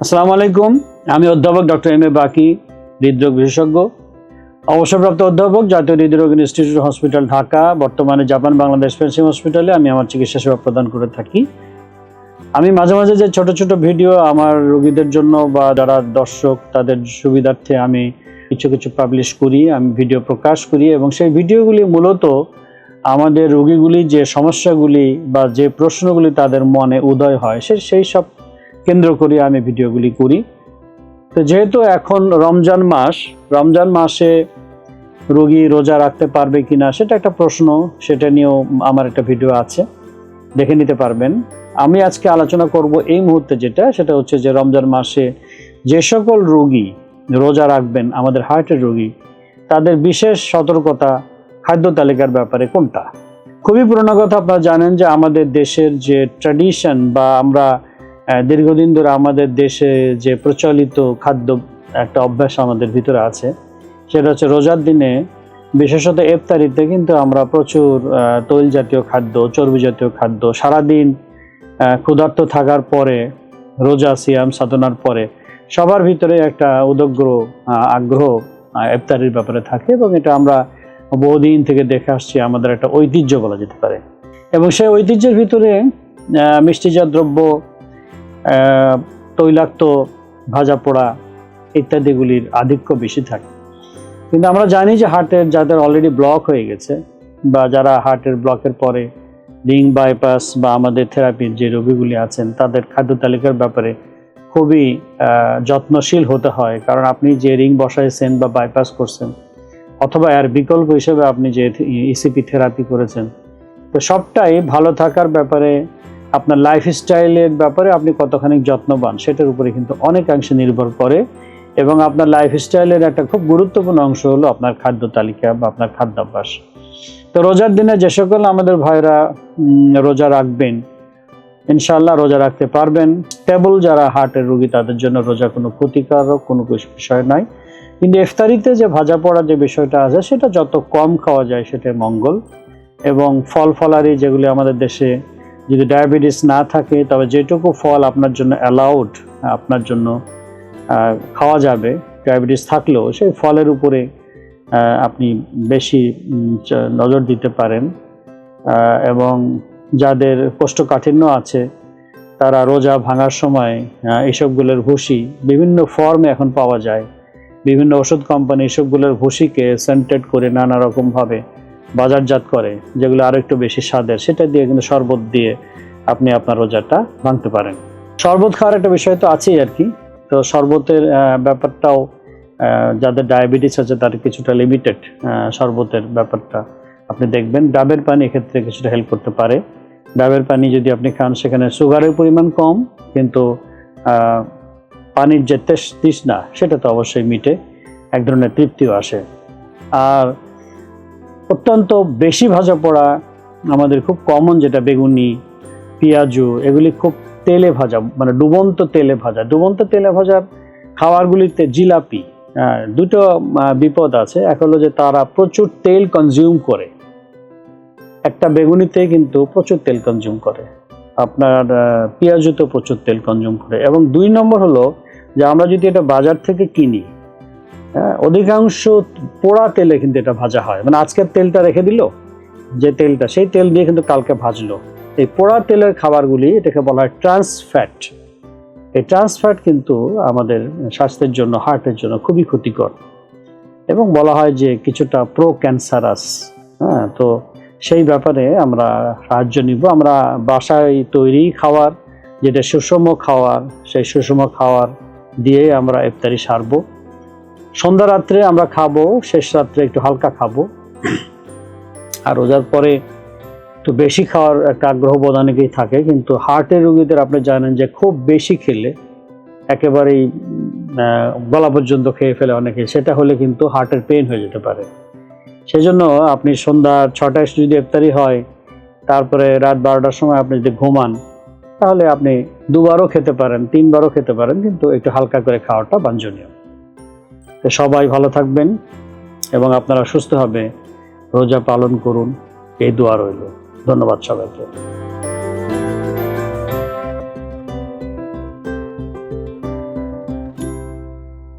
আসসালামু আলাইকুম। আমি অধ্যাপক ডক্টর এম এ বাকি, হৃদরোগ বিশেষজ্ঞ, অবসরপ্রাপ্ত অধ্যাপক, জাতীয় হৃদরোগ ইনস্টিটিউট হসপিটাল ঢাকা। বর্তমানে জাপান বাংলাদেশ ফেন্সিং হসপিটালে আমি আমার চিকিৎসা সেবা প্রদান করে থাকি। আমি মাঝে মাঝে যে ছোট ছোট ভিডিও আমার রোগীদের জন্য বা যারা দর্শক তাদের সুবিধার্থে আমি কিছু পাবলিশ করি, আমি ভিডিও প্রকাশ করি এবং সেই ভিডিওগুলি মূলত আমাদের রোগীগুলি যে সমস্যাগুলি বা যে প্রশ্নগুলি তাদের মনে উদয় হয় সেই সব কেন্দ্র করে আমি ভিডিওগুলি করি। তো যেহেতু এখন রমজান মাসে রোগী রোজা রাখতে পারবে কিনা সেটা একটা প্রশ্ন, সেটা নিয়েও আমার একটা ভিডিও আছে, দেখে নিতে পারবেন। আমি আজকে আলোচনা করব এই মুহূর্তে সেটা হচ্ছে যে রমজান মাসে যে সকল রোগী রোজা রাখবেন, আমাদের হার্টের রোগী, তাদের বিশেষ সতর্কতা খাদ্য তালিকার ব্যাপারে কোনটা। খুবই পুরনো কথা, আপনারা জানেন যে আমাদের দেশের যে ট্র্যাডিশন বা আমরা দীর্ঘদিন ধরে আমাদের দেশে যে প্রচলিত খাদ্য একটা অভ্যাস আমাদের ভিতরে আছে, সেটা হচ্ছে রোজার দিনে বিশেষত ইফতারিতে কিন্তু আমরা প্রচুর তৈল জাতীয় খাদ্য, চর্বি জাতীয় খাদ্য, সারাদিন ক্ষুধার্ত থাকার পরে, রোজা সিয়াম সাধনার পরে সবার ভিতরে একটা উদগ্র আগ্রহ ইফতারির ব্যাপারে থাকে এবং এটা আমরা বহুদিন থেকে দেখে আসছি, আমাদের একটা ঐতিহ্য বলা যেতে পারে। এবং সেই ঐতিহ্যের ভিতরে মিষ্টিজাত দ্রব্য, তৈলাক্ত, ভাজা পোড়া ইত্যাদিগুলির আধিক্য বেশি থাকে। কিন্তু আমরা জানি যে হার্টের যাদের অলরেডি ব্লক হয়ে গেছে বা যারা হার্টের ব্লকের পরে রিং বাইপাস বা আমাদের থেরাপির যে রোগীগুলি আছেন, তাদের খাদ্য তালিকার ব্যাপারে খুবই যত্নশীল হতে হয়। কারণ আপনি যে রিং বসাইছেন বা বাইপাস করছেন অথবা এর বিকল্প হিসেবে আপনি যে ইসিপি থেরাপি করেছেন, তো সবটাই ভালো থাকার ব্যাপারে, আপনার লাইফস্টাইলের ব্যাপারে আপনি কতখানি যত্নবান সেটার উপরে কিন্তু অনেকাংশে নির্ভর করে। এবং আপনার লাইফস্টাইলের একটা খুব গুরুত্বপূর্ণ অংশ হলো আপনার খাদ্য তালিকা বা আপনার খাদ্যাভ্যাস। তো রোজার দিনে যে সকল আমাদের ভাইরা রোজা রাখবেন, ইনশাআল্লাহ রোজা রাখতে পারবেন। স্টেবল যারা হার্টের রোগী তাদের জন্য রোজা কোনো ক্ষতিকারক কোনো বিষয় নয়। কিন্তু ইফতারিতে যে ভাজা পড়া যে বিষয়টা আছে সেটা যত কম খাওয়া যায় সেটাই মঙ্গল। এবং ফল ফলারি যেগুলি আমাদের দেশে, যদি ডায়াবেটিস না থাকে তবে যেটুকু ফল আপনার জন্য অ্যালাউড, আপনার জন্য খাওয়া যাবে, ডায়াবেটিস থাকলেও সেই ফলের উপরে আপনি বেশি নজর দিতে পারেন। এবং যাদের কোষ্ঠকাঠিন্য আছে তারা রোজা ভাঙার সময় এসবগুলোর ভুসি বিভিন্ন ফর্মে এখন পাওয়া যায়। বিভিন্ন ওষুধ কোম্পানি এসবগুলোর ভুসিকে সেন্টেড করে নানা রকমভাবে বাজারজাত করে, যেগুলো আরও একটু বেশি স্বাদের, সেটা দিয়ে কিন্তু শরবত দিয়ে আপনি আপনার রোজাটা ভাঙতে পারেন। শরবত খাওয়ার একটা বিষয় তো আছেই আর কি। তো শরবতের ব্যাপারটাও যাদের ডায়াবেটিস আছে তার কিছুটা লিমিটেড শরবতের ব্যাপারটা আপনি দেখবেন। ডাবের পানি এক্ষেত্রে কিছুটা হেল্প করতে পারে। ডাবের পানি যদি আপনি খান সেখানে সুগারের পরিমাণ কম, কিন্তু পানির যে তৃষ্ণা সেটা তো অবশ্যই মিটে, এক ধরনের তৃপ্তিও আসে। আর অত্যন্ত বেশি ভাজা পোড়া আমাদের খুব কমন যেটা বেগুনি, পেঁয়াজু, এগুলি খুব তেলে ভাজা, মানে ডুবন্ত তেলে ভাজা খাবারগুলিতে জিলাপি, দুটো বিপদ আছে। এক হলো যে তারা প্রচুর তেল কনজিউম করে, একটা বেগুনিতে কিন্তু প্রচুর তেল কনজিউম করে, আপনার পেঁয়াজুতে প্রচুর তেল কনজিউম করে। এবং 2 নম্বর হলো যে আমরা যদি এটা বাজার থেকে কিনি, অধিকাংশ পোড়া তেলে কিন্তু এটা ভাজা হয়। মানে আজকের তেলটা রেখে দিল, যে তেলটা, সেই তেল দিয়ে কিন্তু কালকে ভাজলো। এই পোড়া তেলের খাবারগুলি, এটাকে বলা হয় ট্রান্স ফ্যাট। এই ট্রান্স ফ্যাট কিন্তু আমাদের স্বাস্থ্যের জন্য, হার্টের জন্য খুবই ক্ষতিকর এবং বলা হয় যে কিছুটা প্রো ক্যান্সারাস। তো সেই ব্যাপারে আমরা সাহায্য নিব। আমরা বাসায় তৈরি খাবার, যেটা সুষম খাওয়ার, সেই সুষম খাওয়ার দিয়ে আমরা ইফতারি সারবো। সন্ধ্যা রাত্রে আমরা খাবো, শেষ রাত্রে একটু হালকা খাবো। আর রোজার পরে একটু বেশি খাওয়ার একটা আগ্রহ বোধ অনেকেই থাকে, কিন্তু হার্টের রোগীদের আপনি জানেন যে খুব বেশি খেলে একেবারেই গলা পর্যন্ত খেয়ে ফেলে অনেকে, সেটা হলে কিন্তু হার্টের পেইন হয়ে যেতে পারে। সেজন্য আপনি সন্ধ্যা 6টায় যদি ইফতারি হয়, তারপরে রাত 12টার সময় আপনি যদি ঘুমান, তাহলে আপনি 2বারও খেতে পারেন, 3বারও খেতে পারেন, কিন্তু একটু হালকা করে খাওয়াটা বাঞ্ছনীয়। তো সবাই ভালো থাকবেন এবং আপনারা সুস্থভাবে রোজা পালন করুন, এই দোয়া রইল। ধন্যবাদ সবাইকে।